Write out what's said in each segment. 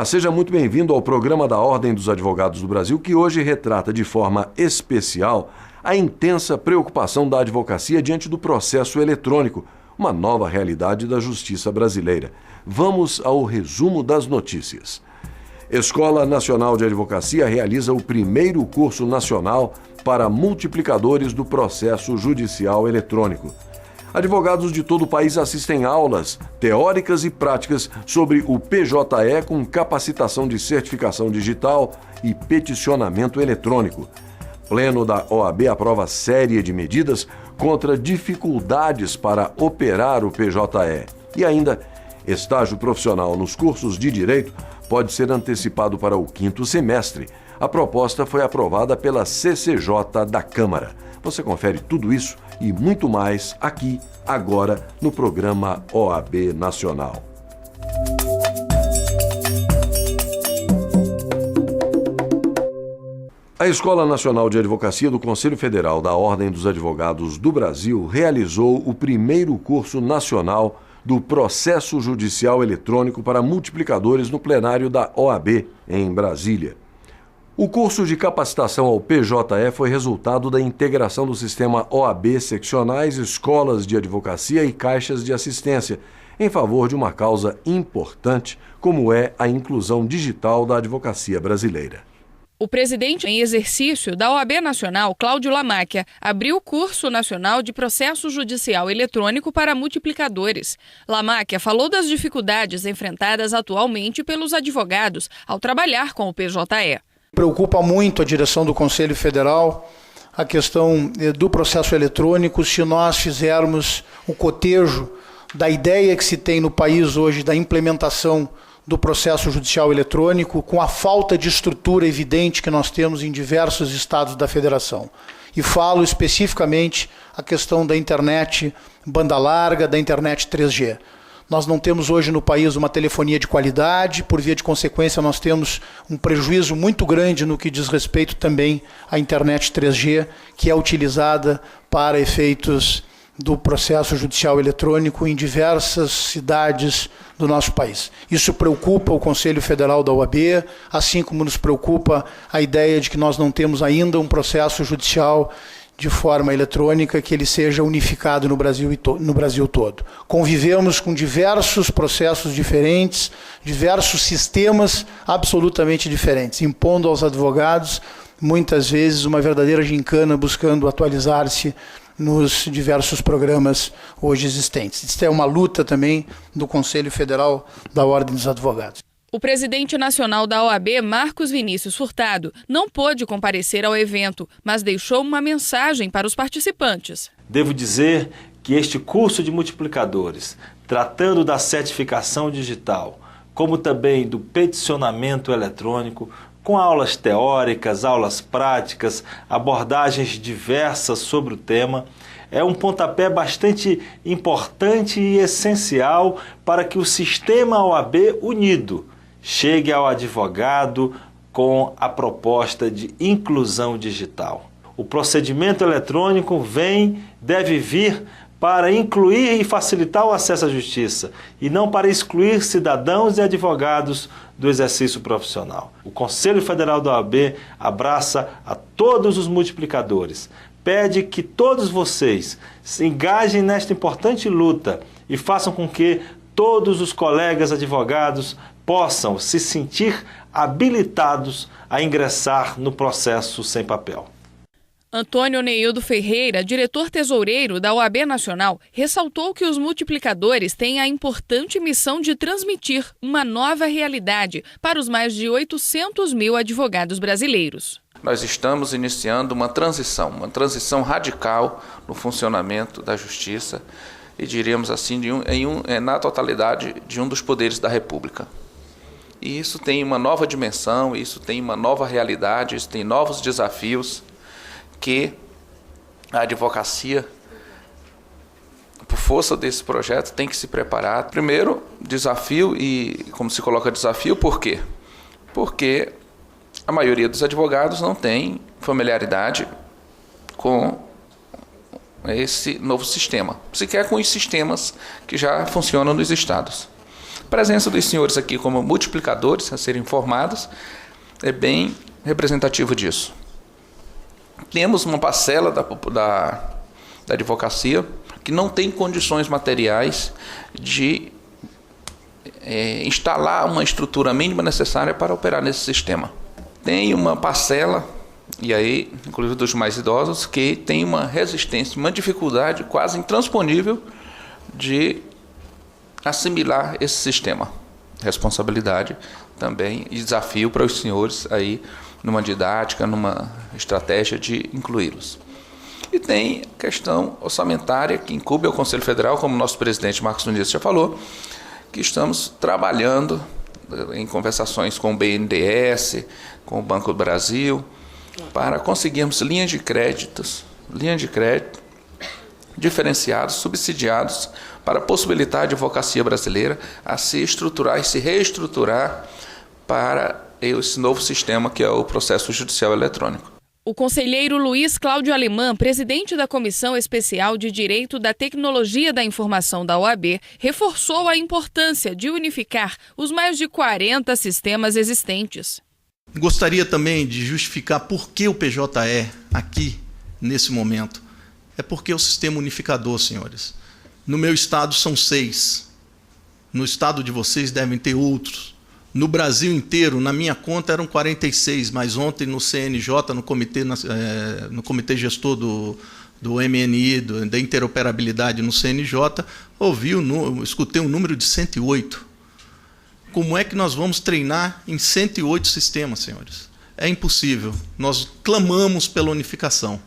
Olá, seja muito bem-vindo ao programa da Ordem dos Advogados do Brasil, que hoje retrata de forma especial a intensa preocupação da advocacia diante do processo eletrônico, uma nova realidade da justiça brasileira. Vamos ao resumo das notícias. Escola Nacional de Advocacia realiza o primeiro curso nacional para multiplicadores do processo judicial eletrônico. Advogados de todo o país assistem aulas teóricas e práticas sobre o PJE com capacitação de certificação digital e peticionamento eletrônico. Pleno da OAB aprova série de medidas contra dificuldades para operar o PJE. E ainda, estágio profissional nos cursos de Direito pode ser antecipado para o 5º semestre. A proposta foi aprovada pela CCJ da Câmara. Você confere tudo isso e muito mais aqui, agora, no programa OAB Nacional. A Escola Nacional de Advocacia do Conselho Federal da Ordem dos Advogados do Brasil realizou o primeiro curso nacional do processo judicial eletrônico para multiplicadores no plenário da OAB, em Brasília. O curso de capacitação ao PJE foi resultado da integração do sistema OAB seccionais, escolas de advocacia e caixas de assistência, em favor de uma causa importante, como é a inclusão digital da advocacia brasileira. O presidente em exercício da OAB Nacional, Cláudio Lamáquia, abriu o curso nacional de processo judicial eletrônico para multiplicadores. Lamáquia falou das dificuldades enfrentadas atualmente pelos advogados ao trabalhar com o PJE. Preocupa muito a direção do Conselho Federal a questão do processo eletrônico. Se nós fizermos o cotejo da ideia que se tem no país hoje da implementação do processo judicial eletrônico, com a falta de estrutura evidente que nós temos em diversos estados da federação. E falo especificamente a questão da internet banda larga, da internet 3G. Nós não temos hoje no país uma telefonia de qualidade, por via de consequência nós temos um prejuízo muito grande no que diz respeito também à internet 3G, que é utilizada para efeitos do processo judicial eletrônico em diversas cidades do nosso país. Isso preocupa o Conselho Federal da OAB, assim como nos preocupa a ideia de que nós não temos ainda um processo judicial de forma eletrônica que ele seja unificado no Brasil todo. Convivemos com diversos processos diferentes, diversos sistemas absolutamente diferentes, impondo aos advogados, muitas vezes, uma verdadeira gincana buscando atualizar-se nos diversos programas hoje existentes. Isso é uma luta também do Conselho Federal da Ordem dos Advogados. O presidente nacional da OAB, Marcos Vinícius Furtado, não pôde comparecer ao evento, mas deixou uma mensagem para os participantes. Devo dizer que este curso de multiplicadores, tratando da certificação digital, como também do peticionamento eletrônico, com aulas teóricas, aulas práticas, abordagens diversas sobre o tema, é um pontapé bastante importante e essencial para que o sistema OAB unido chegue ao advogado com a proposta de inclusão digital. O procedimento eletrônico deve vir para incluir e facilitar o acesso à justiça e não para excluir cidadãos e advogados do exercício profissional. O Conselho Federal da OAB abraça a todos os multiplicadores, pede que todos vocês se engajem nesta importante luta e façam com que todos os colegas advogados possam se sentir habilitados a ingressar no processo sem papel. Antônio Neildo Ferreira, diretor-tesoureiro da OAB Nacional, ressaltou que os multiplicadores têm a importante missão de transmitir uma nova realidade para os mais de 800 mil advogados brasileiros. Nós estamos iniciando uma transição radical no funcionamento da justiça e diríamos assim, na totalidade de um dos poderes da República. E isso tem uma nova dimensão, isso tem uma nova realidade, isso tem novos desafios que a advocacia, por força desse projeto, tem que se preparar. Primeiro, desafio, e como se coloca desafio, por quê? Porque a maioria dos advogados não tem familiaridade com esse novo sistema, sequer com os sistemas que já funcionam nos estados. A presença dos senhores aqui como multiplicadores a serem formados é bem representativo disso. Temos uma parcela da advocacia que não tem condições materiais de instalar uma estrutura mínima necessária para operar nesse sistema. Tem uma parcela, e aí, inclusive dos mais idosos, que tem uma resistência, uma dificuldade quase intransponível de assimilar esse sistema. Responsabilidade também e desafio para os senhores aí numa didática, numa estratégia de incluí-los. E tem questão orçamentária que incumbe ao Conselho Federal, como o nosso presidente Marcos Nunes já falou, que estamos trabalhando em conversações com o BNDES, com o Banco do Brasil, para conseguirmos linhas de crédito diferenciados, subsidiados, para possibilitar a advocacia brasileira a se estruturar e se reestruturar para esse novo sistema que é o processo judicial eletrônico. O conselheiro Luiz Cláudio Alemã, presidente da Comissão Especial de Direito da Tecnologia da Informação da OAB, reforçou a importância de unificar os mais de 40 sistemas existentes. Gostaria também de justificar por que o PJE aqui, nesse momento. É porque é o sistema unificador, senhores. No meu estado são 6. No estado de vocês devem ter outros. No Brasil inteiro, na minha conta, eram 46, mas ontem no CNJ, no comitê gestor do MNI, da interoperabilidade no CNJ, escutei um número de 108. Como é que nós vamos treinar em 108 sistemas, senhores? É impossível. Nós clamamos pela unificação.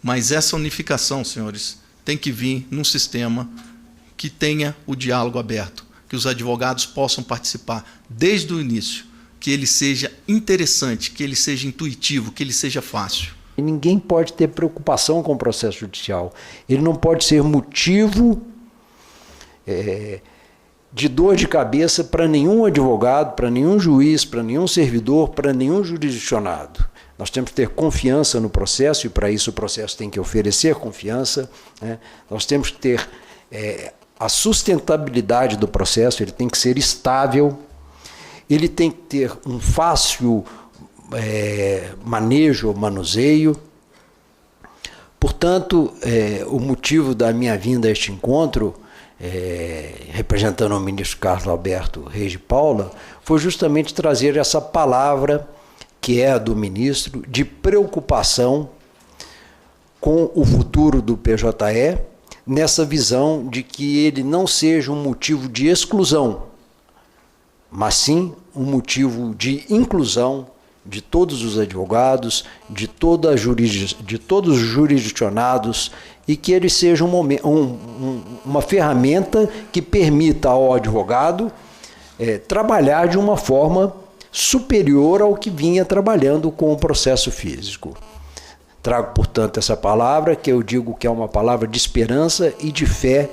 Mas essa unificação, senhores, tem que vir num sistema que tenha o diálogo aberto, que os advogados possam participar desde o início, que ele seja interessante, que ele seja intuitivo, que ele seja fácil. E ninguém pode ter preocupação com o processo judicial. Ele não pode ser motivo de dor de cabeça para nenhum advogado, para nenhum juiz, para nenhum servidor, para nenhum jurisdicionado. Nós temos que ter confiança no processo, e para isso o processo tem que oferecer confiança, né? Nós temos que ter a sustentabilidade do processo, ele tem que ser estável, ele tem que ter um fácil manejo ou manuseio. Portanto, o motivo da minha vinda a este encontro, representando o ministro Carlos Alberto Reis de Paula, foi justamente trazer essa palavra que é a do ministro, de preocupação com o futuro do PJE, nessa visão de que ele não seja um motivo de exclusão, mas sim um motivo de inclusão de todos os advogados, de todos os jurisdicionados, e que ele seja uma ferramenta que permita ao advogado trabalhar de uma forma superior ao que vinha trabalhando com o processo físico. Trago, portanto, essa palavra, que eu digo que é uma palavra de esperança e de fé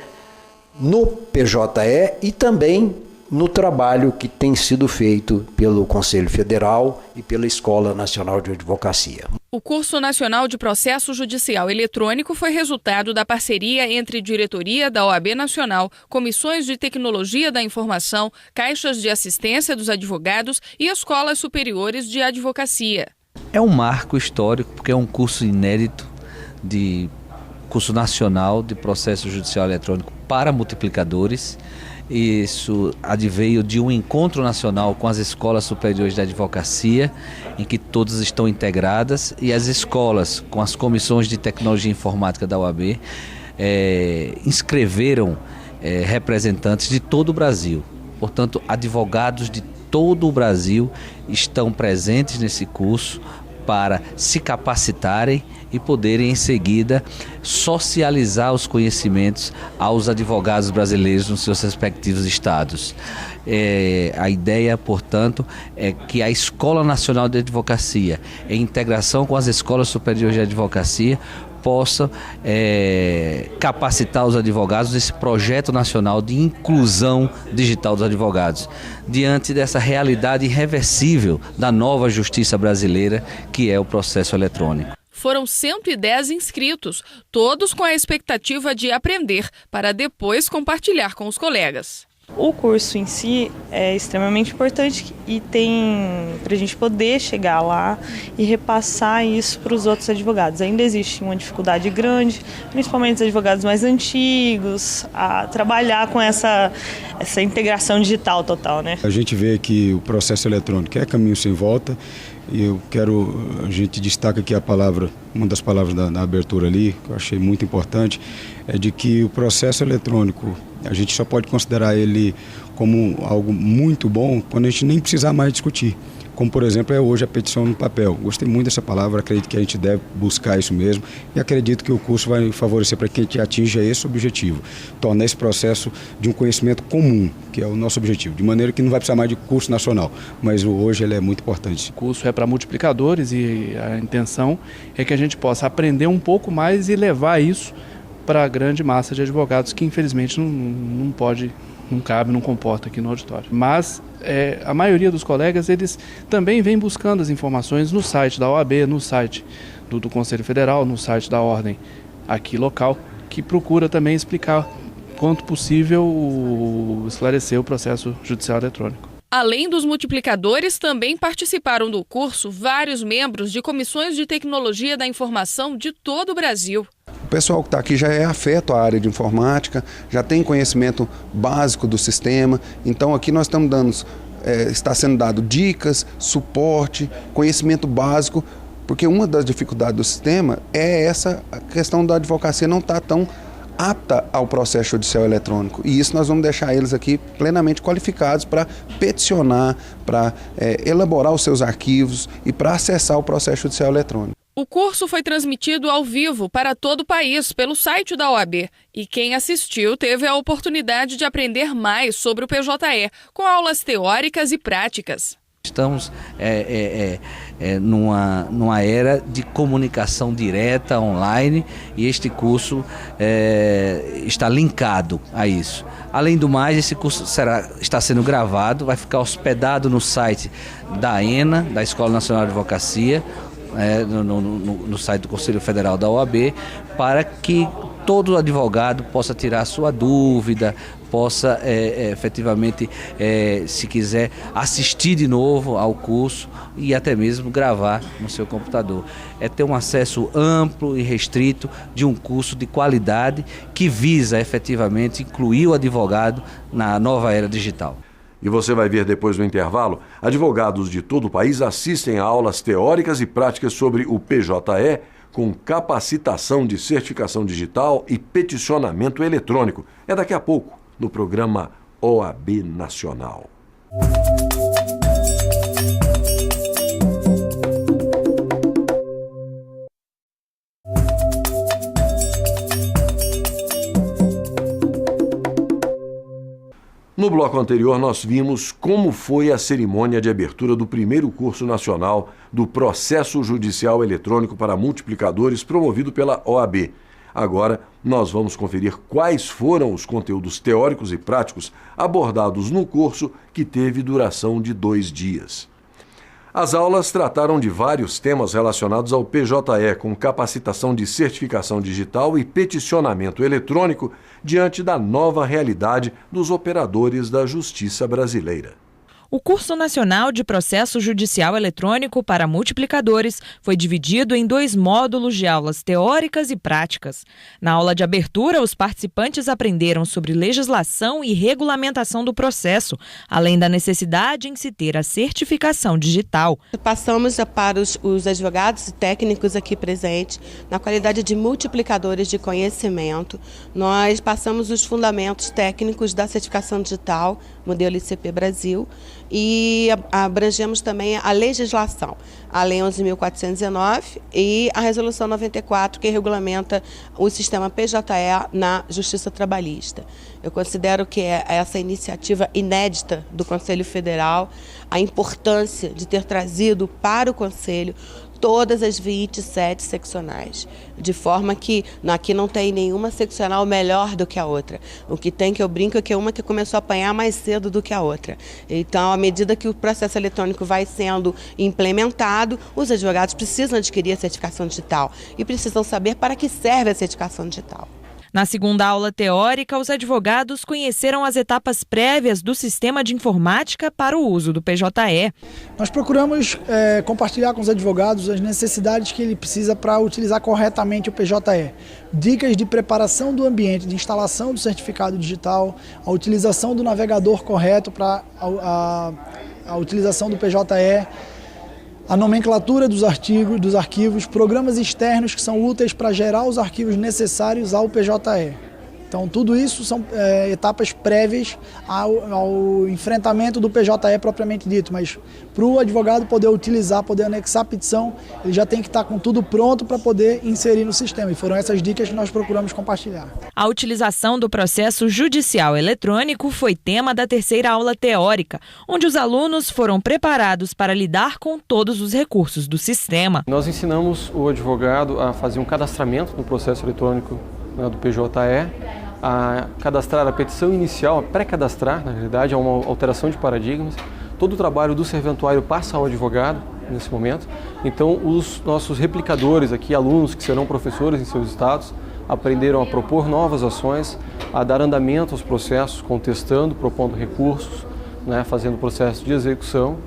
no PJE e também no trabalho que tem sido feito pelo Conselho Federal e pela Escola Nacional de Advocacia. O Curso Nacional de Processo Judicial Eletrônico foi resultado da parceria entre diretoria da OAB Nacional, comissões de tecnologia da informação, caixas de assistência dos advogados e escolas superiores de advocacia. É um marco histórico, porque é um curso inédito de curso nacional de processo judicial eletrônico para multiplicadores. Isso adveio de um encontro nacional com as escolas superiores de advocacia, em que todas estão integradas, e as escolas, com as comissões de tecnologia informática da OAB, inscreveram representantes de todo o Brasil. Portanto, advogados de todo o Brasil estão presentes nesse curso para se capacitarem e poderem, em seguida, socializar os conhecimentos aos advogados brasileiros nos seus respectivos estados. A ideia, portanto, é que a Escola Nacional de Advocacia, em integração com as escolas superiores de advocacia, possa capacitar os advogados nesse projeto nacional de inclusão digital dos advogados, diante dessa realidade irreversível da nova justiça brasileira, que é o processo eletrônico. Foram 110 inscritos, todos com a expectativa de aprender, para depois compartilhar com os colegas. O curso em si é extremamente importante e tem para a gente poder chegar lá e repassar isso para os outros advogados. Ainda existe uma dificuldade grande, principalmente os advogados mais antigos, a trabalhar com essa integração digital total, né? A gente vê que o processo eletrônico é caminho sem volta. E a gente destaca aqui uma das palavras da abertura ali, que eu achei muito importante, é de que o processo eletrônico, a gente só pode considerar ele como algo muito bom quando a gente nem precisar mais discutir. Como, por exemplo, é hoje a petição no papel. Gostei muito dessa palavra, acredito que a gente deve buscar isso mesmo e acredito que o curso vai favorecer para que a gente atinja esse objetivo, tornar esse processo de um conhecimento comum, que é o nosso objetivo, de maneira que não vai precisar mais de curso nacional, mas hoje ele é muito importante. O curso é para multiplicadores e a intenção é que a gente possa aprender um pouco mais e levar isso para a grande massa de advogados que infelizmente não pode, não cabe, não comporta aqui no auditório. Mas a maioria dos colegas, eles também vêm buscando as informações no site da OAB, no site do Conselho Federal, no site da Ordem aqui local, que procura também explicar quanto possível esclarecer o processo judicial eletrônico. Além dos multiplicadores, também participaram do curso vários membros de comissões de tecnologia da informação de todo o Brasil. O pessoal que está aqui já é afeto à área de informática, já tem conhecimento básico do sistema, então aqui nós estamos dando, está sendo dado dicas, suporte, conhecimento básico, porque uma das dificuldades do sistema é essa questão da advocacia não estar tão apta ao processo judicial eletrônico. E isso nós vamos deixar eles aqui plenamente qualificados para peticionar, para elaborar os seus arquivos e para acessar o processo judicial eletrônico. O curso foi transmitido ao vivo para todo o país pelo site da OAB e quem assistiu teve a oportunidade de aprender mais sobre o PJE, com aulas teóricas e práticas. Estamos numa era de comunicação direta, online, e este curso está linkado a isso. Além do mais, esse curso está sendo gravado, vai ficar hospedado no site da ENA, da Escola Nacional de Advocacia, no site do Conselho Federal da OAB, para que todo advogado possa tirar sua dúvida, possa efetivamente, se quiser, assistir de novo ao curso e até mesmo gravar no seu computador. É ter um acesso amplo e restrito de um curso de qualidade que visa efetivamente incluir o advogado na nova era digital. E você vai ver depois do intervalo, advogados de todo o país assistem a aulas teóricas e práticas sobre o PJE, com capacitação de certificação digital e peticionamento eletrônico. É daqui a pouco, no programa OAB Nacional. No bloco anterior, nós vimos como foi a cerimônia de abertura do primeiro curso nacional do Processo Judicial Eletrônico para Multiplicadores, promovido pela OAB. Agora, nós vamos conferir quais foram os conteúdos teóricos e práticos abordados no curso, que teve duração de 2 dias. As aulas trataram de vários temas relacionados ao PJE, com capacitação de certificação digital e peticionamento eletrônico diante da nova realidade dos operadores da justiça brasileira. O curso nacional de processo judicial eletrônico para multiplicadores foi dividido em 2 módulos de aulas teóricas e práticas. Na aula de abertura, os participantes aprenderam sobre legislação e regulamentação do processo, além da necessidade em se ter a certificação digital. Passamos para os advogados e técnicos aqui presentes, na qualidade de multiplicadores de conhecimento. Nós passamos os fundamentos técnicos da certificação digital, modelo ICP Brasil, e abrangemos também a legislação, a Lei 11.419 e a Resolução 94, que regulamenta o sistema PJE na Justiça Trabalhista. Eu considero que essa iniciativa inédita do Conselho Federal, a importância de ter trazido para o Conselho todas as 27 seccionais, de forma que aqui não tem nenhuma seccional melhor do que a outra. O que tem, que eu brinco, é que uma que começou a apanhar mais cedo do que a outra. Então, à medida que o processo eletrônico vai sendo implementado, os advogados precisam adquirir a certificação digital e precisam saber para que serve a certificação digital. Na segunda aula teórica, os advogados conheceram as etapas prévias do sistema de informática para o uso do PJE. Nós procuramos compartilhar com os advogados as necessidades que ele precisa para utilizar corretamente o PJE. Dicas de preparação do ambiente, de instalação do certificado digital, a utilização do navegador correto para a utilização do PJE, a nomenclatura dos arquivos, programas externos que são úteis para gerar os arquivos necessários ao PJE. Então, tudo isso são etapas prévias ao enfrentamento do PJE propriamente dito, mas para o advogado poder utilizar, poder anexar a petição, ele já tem que estar com tudo pronto para poder inserir no sistema, e foram essas dicas que nós procuramos compartilhar. A utilização do processo judicial eletrônico foi tema da terceira aula teórica, onde os alunos foram preparados para lidar com todos os recursos do sistema. Nós ensinamos o advogado a fazer um cadastramento no processo eletrônico do PJE, a cadastrar a petição inicial, a pré-cadastrar, na verdade, é uma alteração de paradigmas. Todo o trabalho do serventuário passa ao advogado nesse momento. Então, os nossos replicadores aqui, alunos que serão professores em seus estados, aprenderam a propor novas ações, a dar andamento aos processos, contestando, propondo recursos, fazendo processo de execução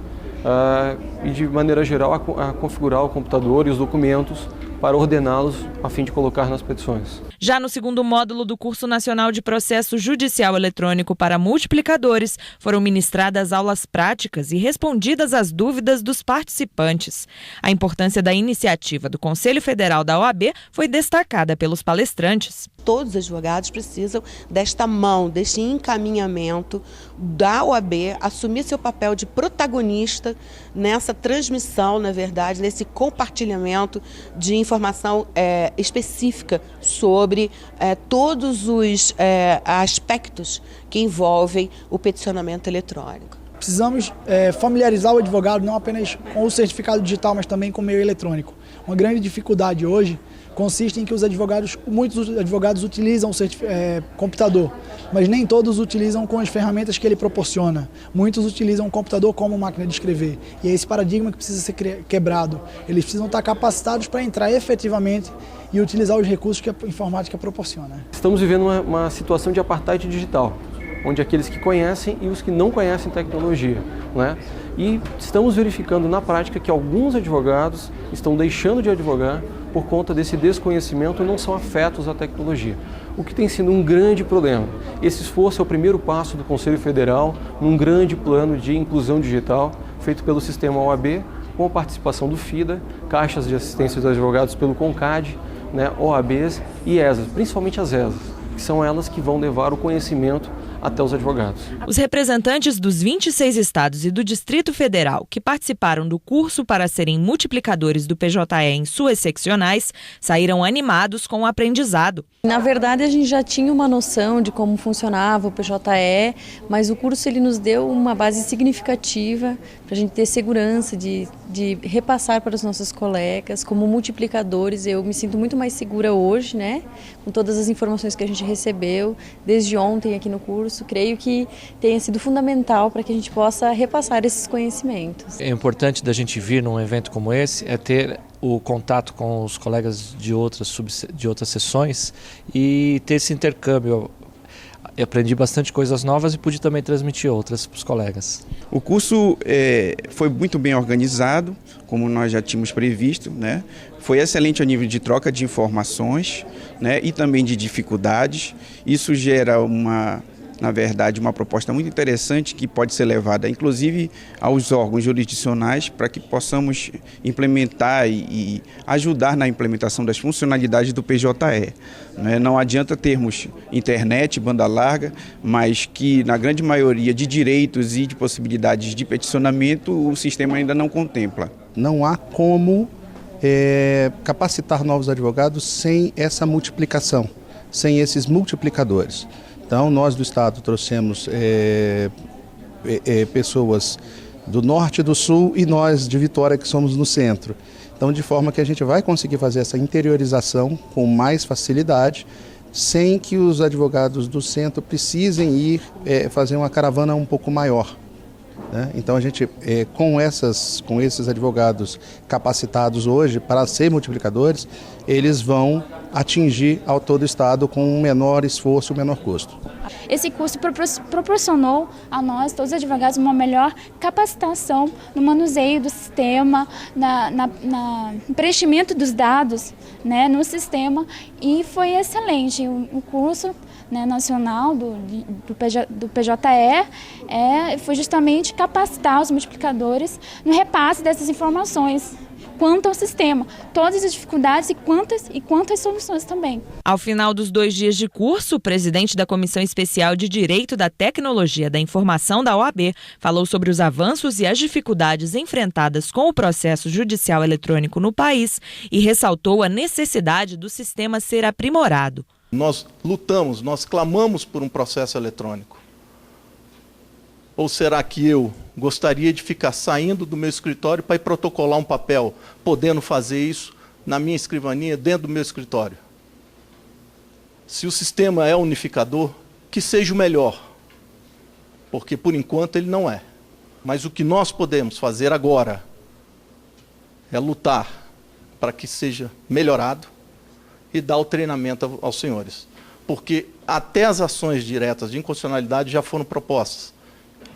e, de maneira geral, a configurar o computador e os documentos para ordená-los a fim de colocar nas petições. Já no segundo módulo do Curso Nacional de Processo Judicial Eletrônico para Multiplicadores, foram ministradas aulas práticas e respondidas às dúvidas dos participantes. A importância da iniciativa do Conselho Federal da OAB foi destacada pelos palestrantes. Todos os advogados precisam desta mão, deste encaminhamento da OAB, assumir seu papel de protagonista nessa transmissão, na verdade, nesse compartilhamento de informação específica sobre todos os aspectos que envolvem o peticionamento eletrônico. Precisamos familiarizar o advogado não apenas com o certificado digital, mas também com o meio eletrônico. Uma grande dificuldade hoje consiste em que muitos advogados utilizam o computador, mas nem todos utilizam com as ferramentas que ele proporciona. Muitos utilizam o computador como máquina de escrever. E é esse paradigma que precisa ser quebrado. Eles precisam estar capacitados para entrar efetivamente e utilizar os recursos que a informática proporciona. Estamos vivendo uma situação de apartheid digital, onde aqueles que conhecem e os que não conhecem tecnologia, E estamos verificando na prática que alguns advogados estão deixando de advogar por conta desse desconhecimento, não são afetos à tecnologia, o que tem sido um grande problema. Esse esforço é o primeiro passo do Conselho Federal num grande plano de inclusão digital feito pelo sistema OAB, com a participação do FIDA, caixas de assistência dos advogados pelo CONCAD, OABs e ESAs, principalmente as ESAs, que são elas que vão levar o conhecimento até os advogados. Os representantes dos 26 estados e do Distrito Federal que participaram do curso para serem multiplicadores do PJE em suas seccionais saíram animados com o aprendizado. Na verdade, a gente já tinha uma noção de como funcionava o PJE, mas o curso ele nos deu uma base significativa para a gente ter segurança de repassar para os nossos colegas como multiplicadores. Eu me sinto muito mais segura hoje, com todas as informações que a gente recebeu desde ontem aqui no curso. Creio que tenha sido fundamental para que a gente possa repassar esses conhecimentos. É importante da gente vir num evento como esse é ter o contato com os colegas de outras sessões e ter esse intercâmbio. Eu aprendi bastante coisas novas e pude também transmitir outras para os colegas. O curso foi muito bem organizado, como nós já tínhamos previsto, Foi excelente a nível de troca de informações, e também de dificuldades. Isso gera na verdade, uma proposta muito interessante que pode ser levada, inclusive, aos órgãos jurisdicionais para que possamos implementar e ajudar na implementação das funcionalidades do PJE. Não adianta termos internet, banda larga, mas que na grande maioria de direitos e de possibilidades de peticionamento o sistema ainda não contempla. Não há como capacitar novos advogados sem essa multiplicação, sem esses multiplicadores. Então, nós do Estado trouxemos pessoas do Norte e do Sul e nós de Vitória, que somos no centro. Então, de forma que a gente vai conseguir fazer essa interiorização com mais facilidade, sem que os advogados do centro precisem ir fazer uma caravana um pouco maior. né? Então a gente, com esses advogados capacitados hoje para ser multiplicadores, eles vão atingir ao todo o Estado com um menor esforço e um menor custo. Esse curso proporcionou a nós, todos os advogados, uma melhor capacitação no manuseio do sistema, no preenchimento dos dados, né, no sistema, e foi excelente. O curso, né, nacional do PJE foi justamente capacitar os multiplicadores no repasse dessas informações quanto ao sistema, todas as dificuldades e quanto às soluções também. Ao final dos 2 dias de curso, o presidente da Comissão Especial de Direito da Tecnologia da Informação da OAB falou sobre os avanços e as dificuldades enfrentadas com o processo judicial eletrônico no país e ressaltou a necessidade do sistema ser aprimorado. Nós lutamos, nós clamamos por um processo eletrônico. Ou será que eu gostaria de ficar saindo do meu escritório para ir protocolar um papel, podendo fazer isso na minha escrivaninha, dentro do meu escritório? Se o sistema é unificador, que seja o melhor, porque por enquanto ele não é. Mas o que nós podemos fazer agora é lutar para que seja melhorado e dar o treinamento aos senhores. Porque até as ações diretas de inconstitucionalidade já foram propostas.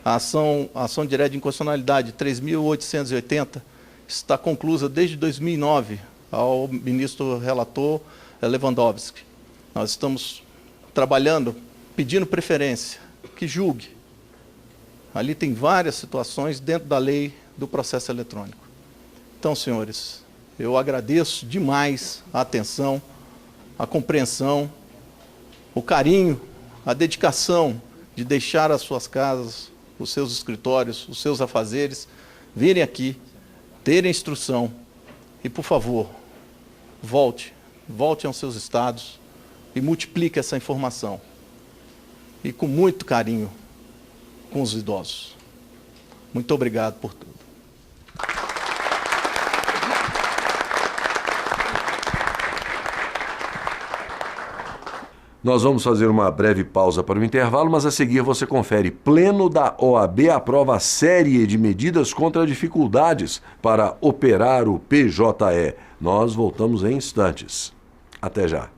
A ação direta de inconstitucionalidade 3.880 está conclusa desde 2009 ao ministro relator Lewandowski. Nós estamos trabalhando, pedindo preferência, que julgue. Ali tem várias situações dentro da lei do processo eletrônico. Então, senhores, eu agradeço demais a atenção, a compreensão, o carinho, a dedicação de deixar as suas casas, os seus escritórios, os seus afazeres, virem aqui, terem instrução e, por favor, volte aos seus estados e multiplique essa informação. E com muito carinho com os idosos. Muito obrigado por tudo. Nós vamos fazer uma breve pausa para o intervalo, mas a seguir você confere. Pleno da OAB aprova a série de medidas contra dificuldades para operar o PJE. Nós voltamos em instantes. Até já.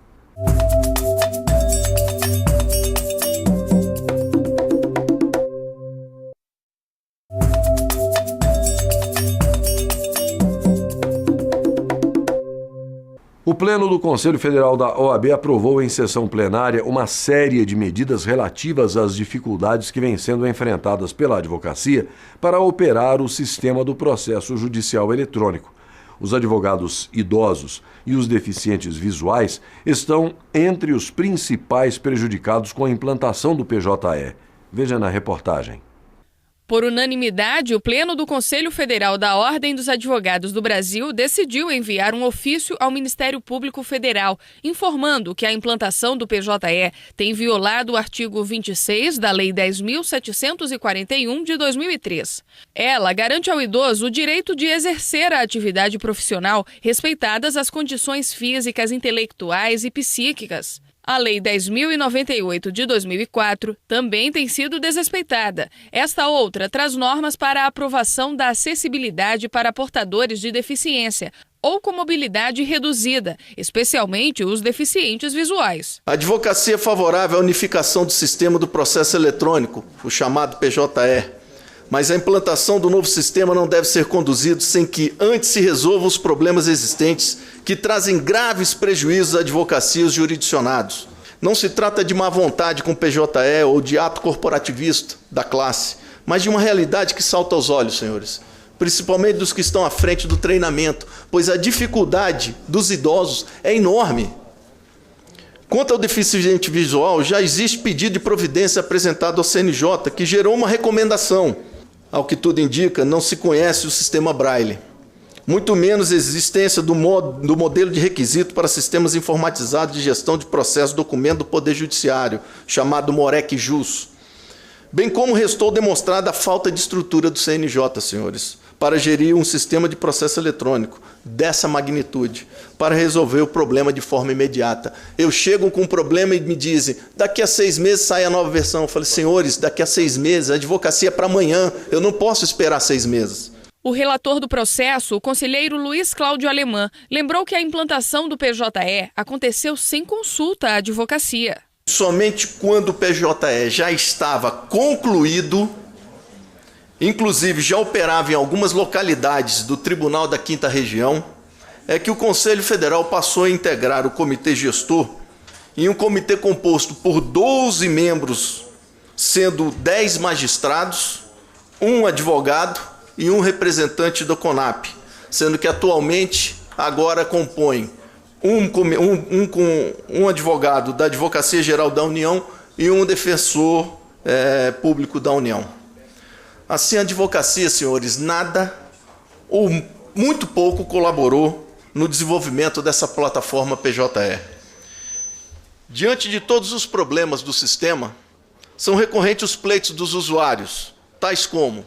O Pleno do Conselho Federal da OAB aprovou em sessão plenária uma série de medidas relativas às dificuldades que vêm sendo enfrentadas pela advocacia para operar o sistema do processo judicial eletrônico. Os advogados idosos e os deficientes visuais estão entre os principais prejudicados com a implantação do PJE. Veja na reportagem. Por unanimidade, o Pleno do Conselho Federal da Ordem dos Advogados do Brasil decidiu enviar um ofício ao Ministério Público Federal, informando que a implantação do PJE tem violado o artigo 26 da Lei 10.741 de 2003. Ela garante ao idoso o direito de exercer a atividade profissional, respeitadas as condições físicas, intelectuais e psíquicas. A Lei 10.098 de 2004 também tem sido desrespeitada. Esta outra traz normas para a aprovação da acessibilidade para portadores de deficiência ou com mobilidade reduzida, especialmente os deficientes visuais. A advocacia é favorável à unificação do sistema do processo eletrônico, o chamado PJE. Mas a implantação do novo sistema não deve ser conduzido sem que antes se resolvam os problemas existentes que trazem graves prejuízos à advocacia e aos jurisdicionados. Não se trata de má vontade com o PJE ou de ato corporativista da classe, mas de uma realidade que salta aos olhos, senhores, principalmente dos que estão à frente do treinamento, pois a dificuldade dos idosos é enorme. Quanto ao deficiente visual, já existe pedido de providência apresentado ao CNJ, que gerou uma recomendação. Ao que tudo indica, não se conhece o sistema Braille, muito menos a existência do modelo de requisito para sistemas informatizados de gestão de processo documento do Poder Judiciário, chamado MOREC-JUS, bem como restou demonstrada a falta de estrutura do CNJ, senhores, para gerir um sistema de processo eletrônico dessa magnitude, para resolver o problema de forma imediata. Eu chego com um problema e me dizem, daqui a 6 meses sai a nova versão. Eu falei, senhores, daqui a 6 meses, a advocacia é para amanhã, eu não posso esperar 6 meses. O relator do processo, o conselheiro Luiz Cláudio Alemã, lembrou que a implantação do PJE aconteceu sem consulta à advocacia. Somente quando o PJE já estava concluído, inclusive já operava em algumas localidades do Tribunal da 5ª Região, é que o Conselho Federal passou a integrar o comitê gestor em um comitê composto por 12 membros, sendo 10 magistrados, um advogado e um representante do CONAP, sendo que atualmente agora compõe um advogado da Advocacia Geral da União e um defensor público da União. Assim, a advocacia, senhores, nada ou muito pouco colaborou no desenvolvimento dessa plataforma PJE. Diante de todos os problemas do sistema, são recorrentes os pleitos dos usuários, tais como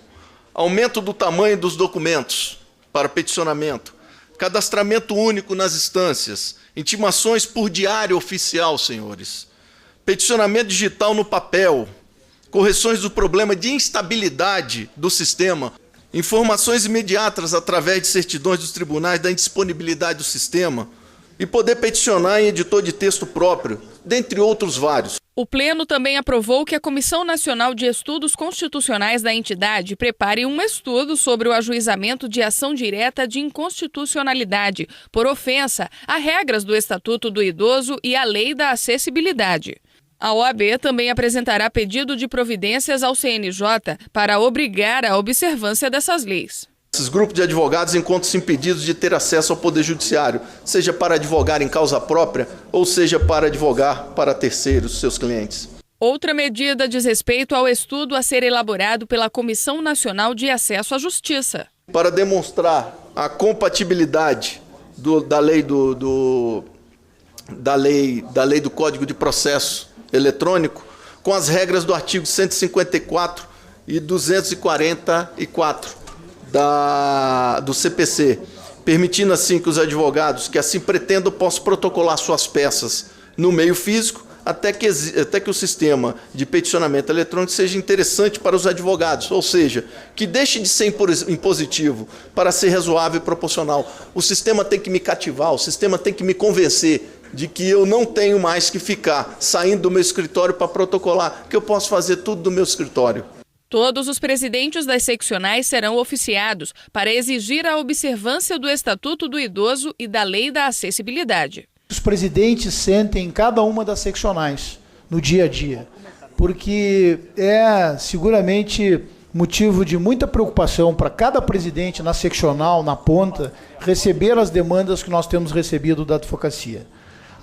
aumento do tamanho dos documentos para peticionamento, cadastramento único nas instâncias, intimações por diário oficial, senhores, peticionamento digital no papel, correções do problema de instabilidade do sistema, informações imediatas através de certidões dos tribunais da indisponibilidade do sistema e poder peticionar em editor de texto próprio, dentre outros vários. O Pleno também aprovou que a Comissão Nacional de Estudos Constitucionais da entidade prepare um estudo sobre o ajuizamento de ação direta de inconstitucionalidade por ofensa a regras do Estatuto do Idoso e à Lei da Acessibilidade. A OAB também apresentará pedido de providências ao CNJ para obrigar a observância dessas leis. Esses grupos de advogados encontram-se impedidos de ter acesso ao Poder Judiciário, seja para advogar em causa própria ou seja para advogar para terceiros, seus clientes. Outra medida diz respeito ao estudo a ser elaborado pela Comissão Nacional de Acesso à Justiça. Para demonstrar a compatibilidade da lei do Código de Processo Eletrônico com as regras do artigo 154 e 244 do CPC, permitindo assim que os advogados que assim pretendam possam protocolar suas peças no meio físico até que o sistema de peticionamento eletrônico seja interessante para os advogados, ou seja, que deixe de ser impositivo para ser razoável e proporcional. O sistema tem que me cativar, o sistema tem que me convencer de que eu não tenho mais que ficar saindo do meu escritório para protocolar, que eu posso fazer tudo do meu escritório. Todos os presidentes das seccionais serão oficiados para exigir a observância do Estatuto do Idoso e da Lei da Acessibilidade. Os presidentes sentem em cada uma das seccionais no dia a dia, porque é seguramente motivo de muita preocupação para cada presidente na seccional, na ponta, receber as demandas que nós temos recebido da advocacia.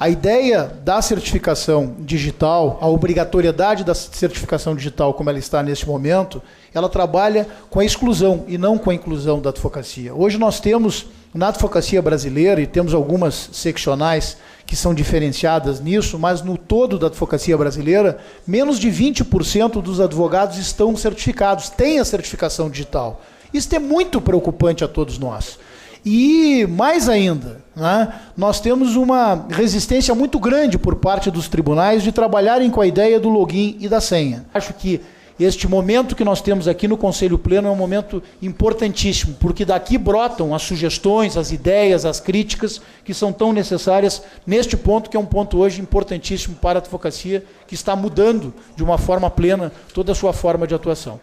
A ideia da certificação digital, a obrigatoriedade da certificação digital, como ela está neste momento, ela trabalha com a exclusão e não com a inclusão da advocacia. Hoje nós temos, na advocacia brasileira, e temos algumas seccionais que são diferenciadas nisso, mas no todo da advocacia brasileira, menos de 20% dos advogados estão certificados, têm a certificação digital. Isso é muito preocupante a todos nós. E, mais ainda, né, nós temos uma resistência muito grande por parte dos tribunais de trabalharem com a ideia do login e da senha. Acho que este momento que nós temos aqui no Conselho Pleno é um momento importantíssimo, porque daqui brotam as sugestões, as ideias, as críticas que são tão necessárias neste ponto, que é um ponto hoje importantíssimo para a advocacia, que está mudando de uma forma plena toda a sua forma de atuação.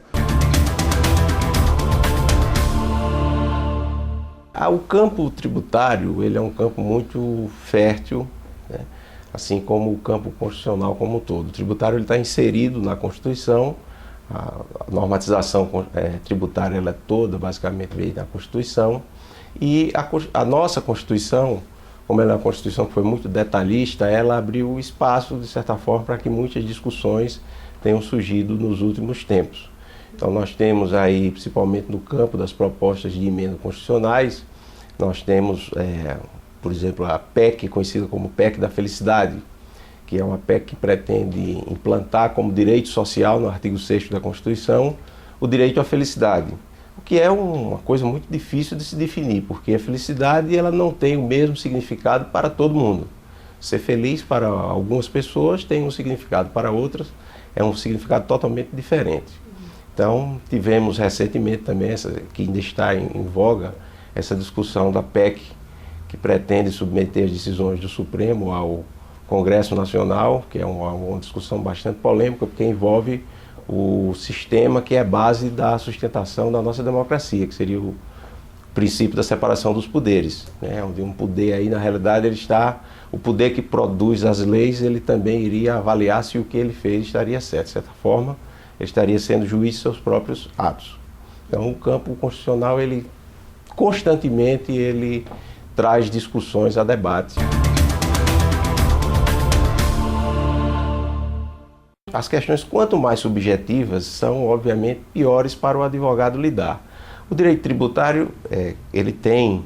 O campo tributário, ele é um campo muito fértil, né? Assim como o campo constitucional como um todo. O tributário está inserido na Constituição, a normatização tributária ela é toda basicamente veio da Constituição, e a nossa Constituição, como ela é uma Constituição que foi muito detalhista, ela abriu espaço, de certa forma, para que muitas discussões tenham surgido nos últimos tempos. Então nós temos aí, principalmente no campo das propostas de emendas constitucionais, nós temos, por exemplo, a PEC, conhecida como PEC da Felicidade, que é uma PEC que pretende implantar como direito social, no artigo 6º da Constituição, o direito à felicidade. O que é uma coisa muito difícil de se definir, porque a felicidade ela não tem o mesmo significado para todo mundo. Ser feliz para algumas pessoas tem um significado, para outras é um significado totalmente diferente. Então, tivemos recentemente também, que ainda está em voga, essa discussão da PEC, que pretende submeter as decisões do Supremo ao Congresso Nacional, que é uma discussão bastante polêmica, porque envolve o sistema que é base da sustentação da nossa democracia, que seria o princípio da separação dos poderes, né? Onde um poder aí, na realidade, o poder que produz as leis, ele também iria avaliar se o que ele fez estaria certo. De certa forma, ele estaria sendo juiz de seus próprios atos. Então, o campo constitucional, ele constantemente, ele traz discussões a debate. As questões, quanto mais subjetivas, são, obviamente, piores para o advogado lidar. O direito tributário, ele tem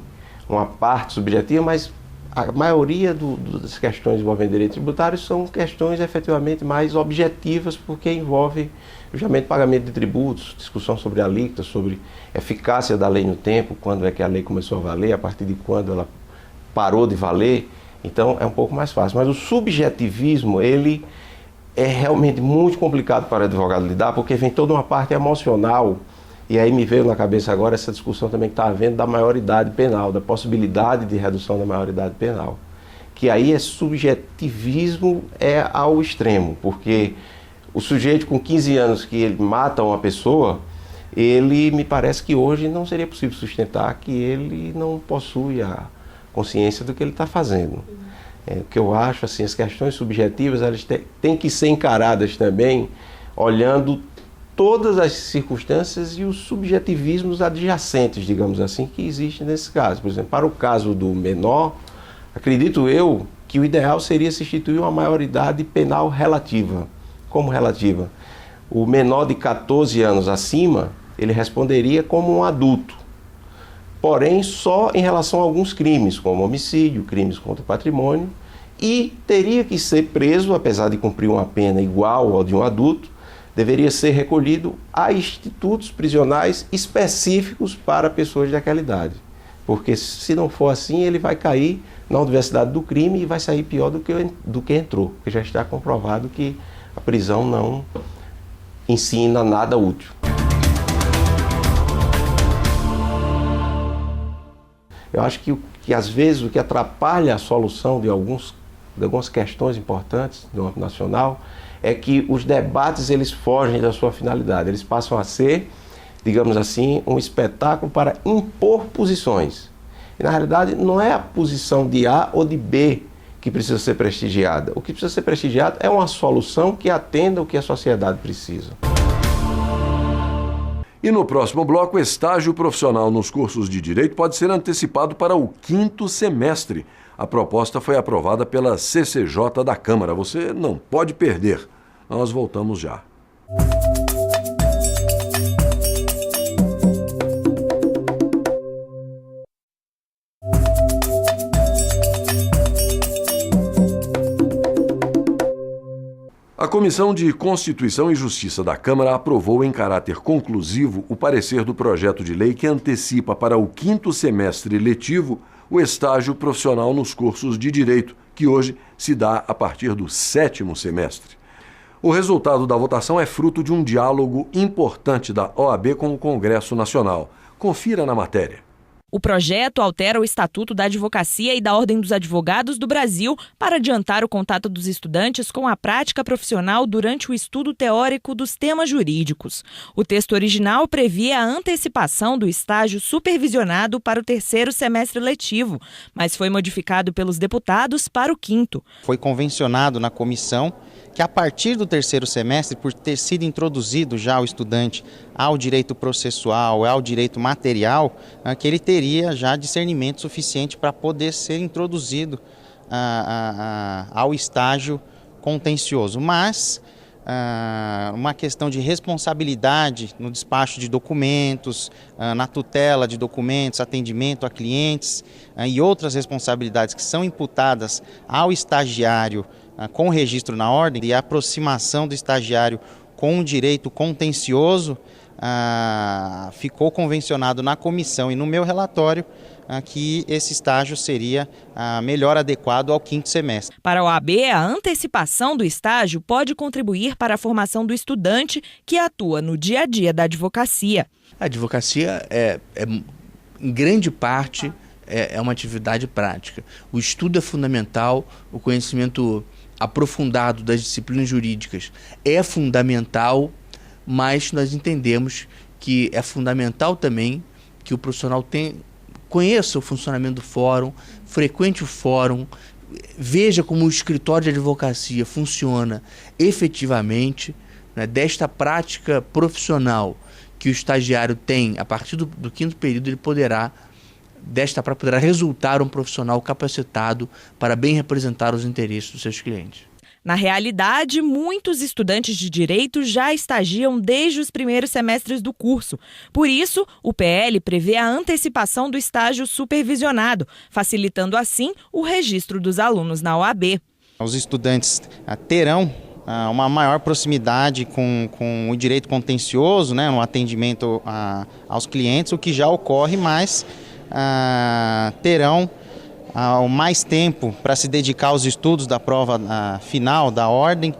uma parte subjetiva, mas a maioria das questões envolvendo direito tributário são questões efetivamente mais objetivas, porque envolve justamente pagamento de tributos, discussão sobre alíquotas, sobre eficácia da lei no tempo, quando é que a lei começou a valer, a partir de quando ela parou de valer. Então é um pouco mais fácil. Mas o subjetivismo, ele é realmente muito complicado para o advogado lidar, porque vem toda uma parte emocional. E aí me veio na cabeça agora essa discussão também que está havendo da maioridade penal, da possibilidade de redução da maioridade penal. Que aí subjetivismo ao extremo, porque o sujeito com 15 anos que ele mata uma pessoa, ele me parece que hoje não seria possível sustentar que ele não possui a consciência do que ele está fazendo. O que eu acho, assim, as questões subjetivas, elas têm que ser encaradas também olhando todas as circunstâncias e os subjetivismos adjacentes, digamos assim, que existem nesse caso. Por exemplo, para o caso do menor, acredito eu que o ideal seria se instituir uma maioridade penal relativa. Como relativa? O menor de 14 anos acima, ele responderia como um adulto. Porém, só em relação a alguns crimes, como homicídio, crimes contra o patrimônio, e teria que ser preso, apesar de cumprir uma pena igual ao de um adulto, deveria ser recolhido a institutos prisionais específicos para pessoas daquela idade. Porque se não for assim, ele vai cair na universidade do crime e vai sair pior do que entrou, porque já está comprovado que a prisão não ensina nada útil. Eu acho que às vezes o que atrapalha a solução de algumas questões importantes do âmbito nacional é que os debates eles fogem da sua finalidade, eles passam a ser, digamos assim, um espetáculo para impor posições. E na realidade não é a posição de A ou de B que precisa ser prestigiada. O que precisa ser prestigiado é uma solução que atenda o que a sociedade precisa. E no próximo bloco, o estágio profissional nos cursos de Direito pode ser antecipado para o 5º semestre. A proposta foi aprovada pela CCJ da Câmara. Você não pode perder. Nós voltamos já. A Comissão de Constituição e Justiça da Câmara aprovou em caráter conclusivo o parecer do projeto de lei que antecipa para o 5º semestre letivo o estágio profissional nos cursos de Direito, que hoje se dá a partir do 7º semestre. O resultado da votação é fruto de um diálogo importante da OAB com o Congresso Nacional. Confira na matéria. O projeto altera o Estatuto da Advocacia e da Ordem dos Advogados do Brasil para adiantar o contato dos estudantes com a prática profissional durante o estudo teórico dos temas jurídicos. O texto original previa a antecipação do estágio supervisionado para o 3º semestre letivo, mas foi modificado pelos deputados para o 5º. Foi convencionado na comissão que a partir do 3º semestre, por ter sido introduzido já o estudante ao direito processual, ao direito material, que ele teria já discernimento suficiente para poder ser introduzido ao estágio contencioso. Mas uma questão de responsabilidade no despacho de documentos, na tutela de documentos, atendimento a clientes e outras responsabilidades que são imputadas ao estagiário com registro na ordem e a aproximação do estagiário com o direito contencioso, ficou convencionado na comissão e no meu relatório que esse estágio seria melhor adequado ao 5º semestre. Para a OAB, a antecipação do estágio pode contribuir para a formação do estudante que atua no dia a dia da advocacia. A advocacia em grande parte, é uma atividade prática. O estudo é fundamental, o conhecimento aprofundado das disciplinas jurídicas é fundamental, mas nós entendemos que é fundamental também que o profissional conheça o funcionamento do fórum, frequente o fórum, veja como o escritório de advocacia funciona efetivamente, né, desta prática profissional que o estagiário tem a partir do 5º período, ele poderá resultar um profissional capacitado para bem representar os interesses dos seus clientes. Na realidade, muitos estudantes de direito já estagiam desde os primeiros semestres do curso. Por isso, o PL prevê a antecipação do estágio supervisionado, facilitando assim o registro dos alunos na OAB. Os estudantes terão uma maior proximidade com o direito contencioso, né, no atendimento aos clientes, o que já ocorre, mas terão mais tempo para se dedicar aos estudos da prova final da ordem,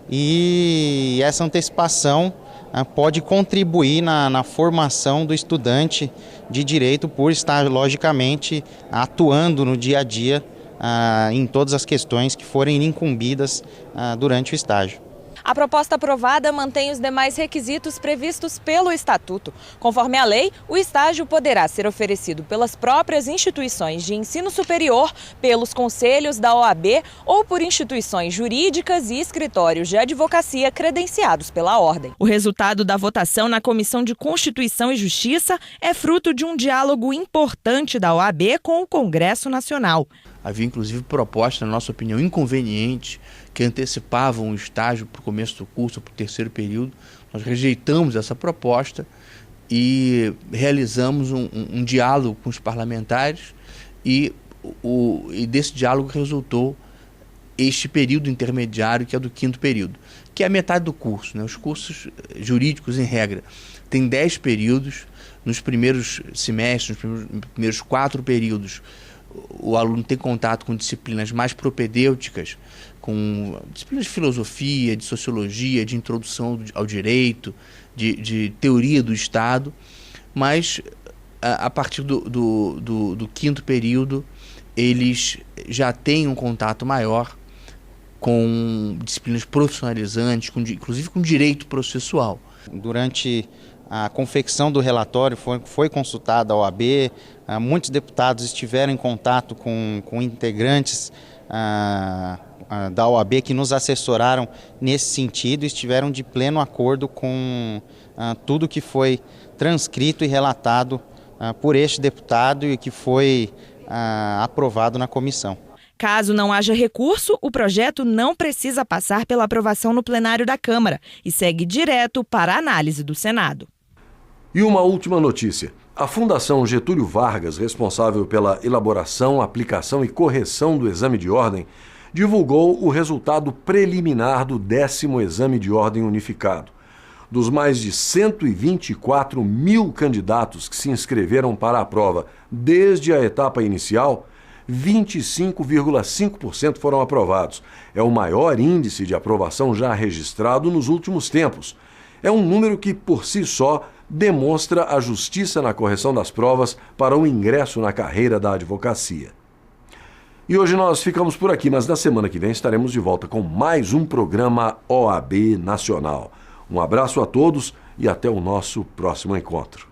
e essa antecipação pode contribuir na formação do estudante de direito por estar, logicamente, atuando no dia a dia em todas as questões que forem incumbidas durante o estágio. A proposta aprovada mantém os demais requisitos previstos pelo Estatuto. Conforme a lei, o estágio poderá ser oferecido pelas próprias instituições de ensino superior, pelos conselhos da OAB ou por instituições jurídicas e escritórios de advocacia credenciados pela Ordem. O resultado da votação na Comissão de Constituição e Justiça é fruto de um diálogo importante da OAB com o Congresso Nacional. Havia inclusive proposta, na nossa opinião, inconveniente, que antecipavam o estágio para o começo do curso, para o 3º período. Nós rejeitamos essa proposta e realizamos um diálogo com os parlamentares e desse diálogo resultou este período intermediário, que é do 5º período, que é a metade do curso, né? Os cursos jurídicos, em regra, têm 10 períodos. Nos primeiros semestres, nos primeiros 4 períodos, o aluno tem contato com disciplinas mais propedêuticas, com disciplinas de filosofia, de sociologia, de introdução ao direito, de teoria do Estado, mas a partir do 5º período eles já têm um contato maior com disciplinas profissionalizantes, inclusive com direito processual. Durante a confecção do relatório foi consultada a OAB, muitos deputados estiveram em contato com integrantes da OAB que nos assessoraram nesse sentido e estiveram de pleno acordo com tudo que foi transcrito e relatado por este deputado e que foi aprovado na comissão. Caso não haja recurso, o projeto não precisa passar pela aprovação no plenário da Câmara e segue direto para a análise do Senado. E uma última notícia. A Fundação Getúlio Vargas, responsável pela elaboração, aplicação e correção do exame de ordem, divulgou o resultado preliminar do 10º exame de ordem unificado. Dos mais de 124 mil candidatos que se inscreveram para a prova desde a etapa inicial, 25,5% foram aprovados. É o maior índice de aprovação já registrado nos últimos tempos. É um número que, por si só, demonstra a justiça na correção das provas para o ingresso na carreira da advocacia. E hoje nós ficamos por aqui, mas na semana que vem estaremos de volta com mais um programa OAB Nacional. Um abraço a todos e até o nosso próximo encontro.